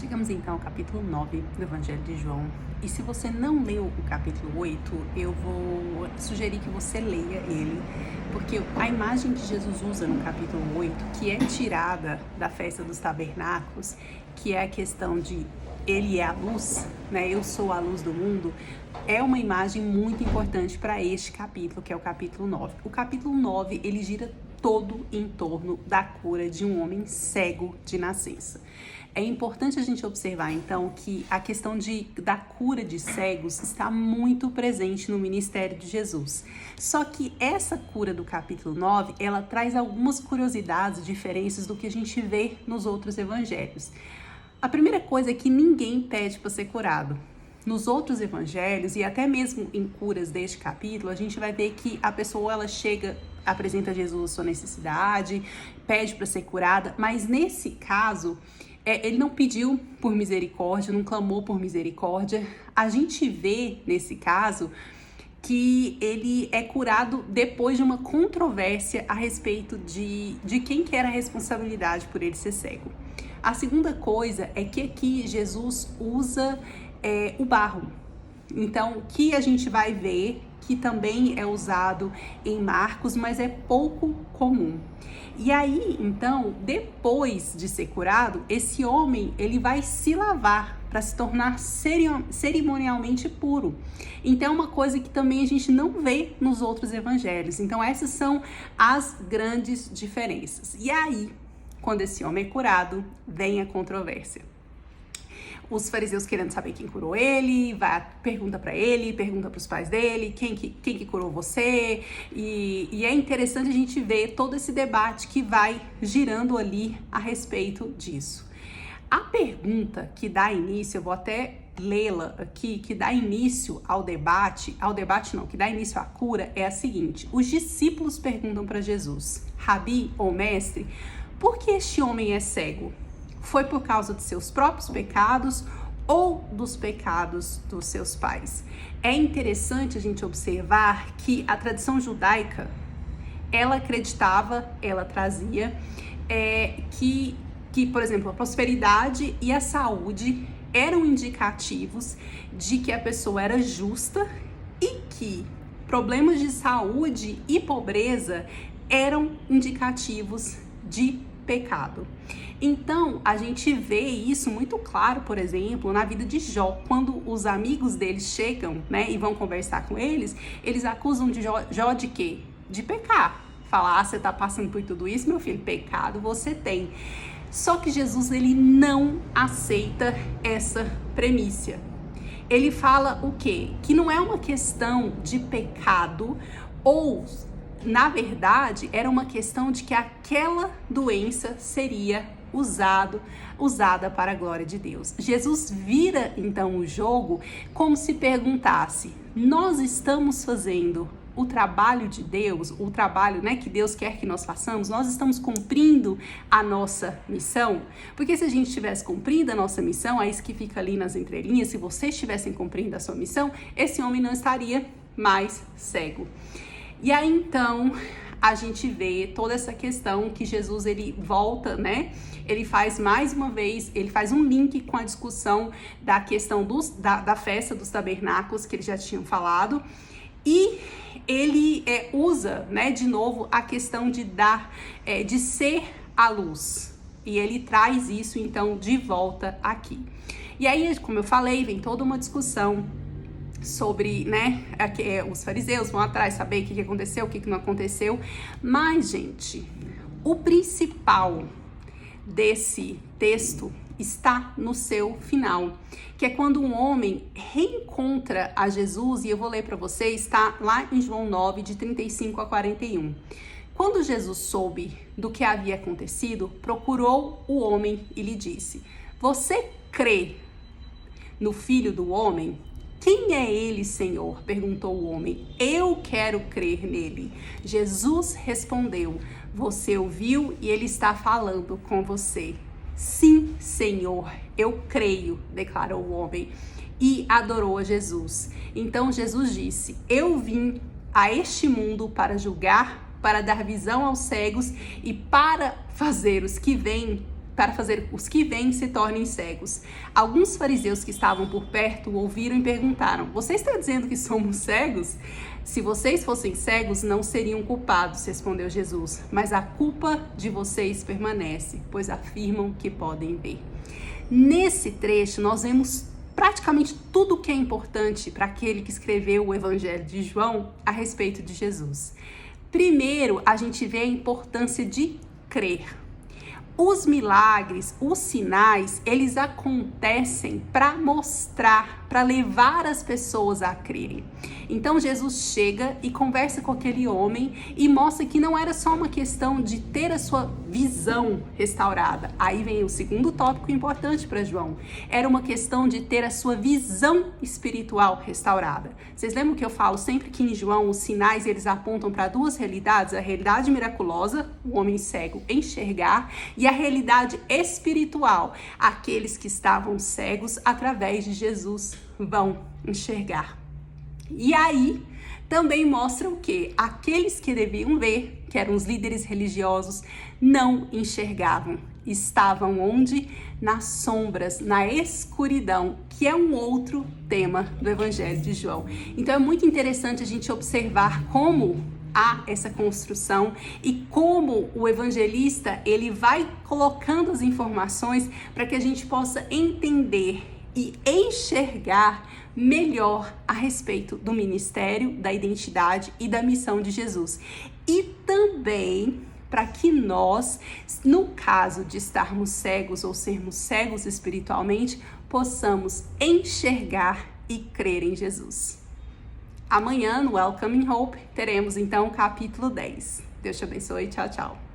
Chegamos então ao capítulo 9 do Evangelho de João. E se você não leu o capítulo 8, eu vou sugerir que você leia ele, porque a imagem que Jesus usa no capítulo 8, que é tirada da festa dos tabernáculos, que é a questão de ele é a luz, né? Eu sou a luz do mundo, é uma imagem muito importante para este capítulo, que é o capítulo 9. O capítulo 9, ele gira todo em torno da cura de um homem cego de nascença. É importante a gente observar, então, que a questão da cura de cegos está muito presente no ministério de Jesus. Só que essa cura do capítulo 9, ela traz algumas curiosidades, diferenças do que a gente vê nos outros evangelhos. A primeira coisa é que ninguém pede para ser curado. Nos outros evangelhos, e até mesmo em curas deste capítulo, a gente vai ver que a pessoa, ela chega, apresenta a Jesus a sua necessidade, pede para ser curada, mas nesse caso, ele não pediu por misericórdia, não clamou por misericórdia. A gente vê, nesse caso, que ele é curado depois de uma controvérsia a respeito de quem que era a responsabilidade por ele ser cego. A segunda coisa é que aqui Jesus usa o barro. Então, que a gente vai ver que também é usado em Marcos, mas é pouco comum. E aí, então, depois de ser curado, esse homem, ele vai se lavar para se tornar cerimonialmente puro. Então, é uma coisa que também a gente não vê nos outros evangelhos. Então, essas são as grandes diferenças. E aí, quando esse homem é curado, vem a controvérsia. Os fariseus querendo saber quem curou ele, pergunta para ele, pergunta para os pais dele, quem que curou você, e é interessante a gente ver todo esse debate que vai girando ali a respeito disso. A pergunta que dá início, eu vou até lê-la aqui, que dá início que dá início à cura, é a seguinte: os discípulos perguntam para Jesus, Rabi, ou mestre, por que este homem é cego? Foi por causa de seus próprios pecados ou dos pecados dos seus pais? É interessante a gente observar que a tradição judaica, ela acreditava, ela trazia que, por exemplo, a prosperidade e a saúde eram indicativos de que a pessoa era justa e que problemas de saúde e pobreza eram indicativos de pecado. Então, a gente vê isso muito claro, por exemplo, na vida de Jó. Quando os amigos deles chegam, né, e vão conversar com eles acusam de Jó de quê? De pecar. Falar, você tá passando por tudo isso, meu filho, pecado você tem. Só que Jesus, ele não aceita essa premissa. Ele fala o quê? Que não é uma questão de pecado ou, na verdade, era uma questão de que aquela doença seria usada para a glória de Deus. Jesus vira, então, o jogo como se perguntasse: nós estamos fazendo o trabalho de Deus, o trabalho, né, que Deus quer que nós façamos, nós estamos cumprindo a nossa missão? Porque se a gente estivesse cumprindo a nossa missão, é isso que fica ali nas entrelinhas, se vocês estivessem cumprindo a sua missão, esse homem não estaria mais cego. E aí, então, a gente vê toda essa questão que Jesus, ele volta, né? Ele faz mais uma vez, ele faz um link com a discussão da questão da festa dos tabernáculos, que eles já tinham falado, e ele usa, né, de novo, a questão de de ser a luz. E ele traz isso, então, de volta aqui. E aí, como eu falei, vem toda uma discussão sobre, né, os fariseus vão atrás saber o que aconteceu, o que não aconteceu. Mas, gente, o principal desse texto está no seu final, que é quando um homem reencontra a Jesus, e eu vou ler para vocês, está lá em João 9, de 35 a 41. Quando Jesus soube do que havia acontecido, procurou o homem e lhe disse: você crê no Filho do Homem? Quem é ele, Senhor? Perguntou o homem. Eu quero crer nele. Jesus respondeu: você ouviu e ele está falando com você. Sim, Senhor, eu creio, declarou o homem, e adorou a Jesus. Então Jesus disse: eu vim a este mundo para julgar, para dar visão aos cegos e para fazer os que veem para fazer os que veem se tornem cegos. Alguns fariseus que estavam por perto ouviram e perguntaram: você está dizendo que somos cegos? Se vocês fossem cegos, não seriam culpados, respondeu Jesus. Mas a culpa de vocês permanece, pois afirmam que podem ver. Nesse trecho, nós vemos praticamente tudo o que é importante para aquele que escreveu o Evangelho de João a respeito de Jesus. Primeiro, a gente vê a importância de crer. Os milagres, os sinais, eles acontecem para mostrar, para levar as pessoas a crerem. Então Jesus chega e conversa com aquele homem e mostra que não era só uma questão de ter a sua visão restaurada. Aí vem o segundo tópico importante para João. Era uma questão de ter a sua visão espiritual restaurada. Vocês lembram que eu falo sempre que em João os sinais eles apontam para duas realidades? A realidade miraculosa, o homem cego enxergar, e a realidade espiritual, aqueles que estavam cegos através de Jesus vão enxergar. E aí também mostra o quê? Aqueles que deviam ver, que eram os líderes religiosos, não enxergavam. Estavam onde? Nas sombras, na escuridão, que é um outro tema do Evangelho de João. Então é muito interessante a gente observar como há essa construção e como o evangelista ele vai colocando as informações para que a gente possa entender e enxergar melhor a respeito do ministério, da identidade e da missão de Jesus. E também para que nós, no caso de estarmos cegos ou sermos cegos espiritualmente, possamos enxergar e crer em Jesus. Amanhã, no Welcoming Hope, teremos então o capítulo 10. Deus te abençoe. Tchau, tchau.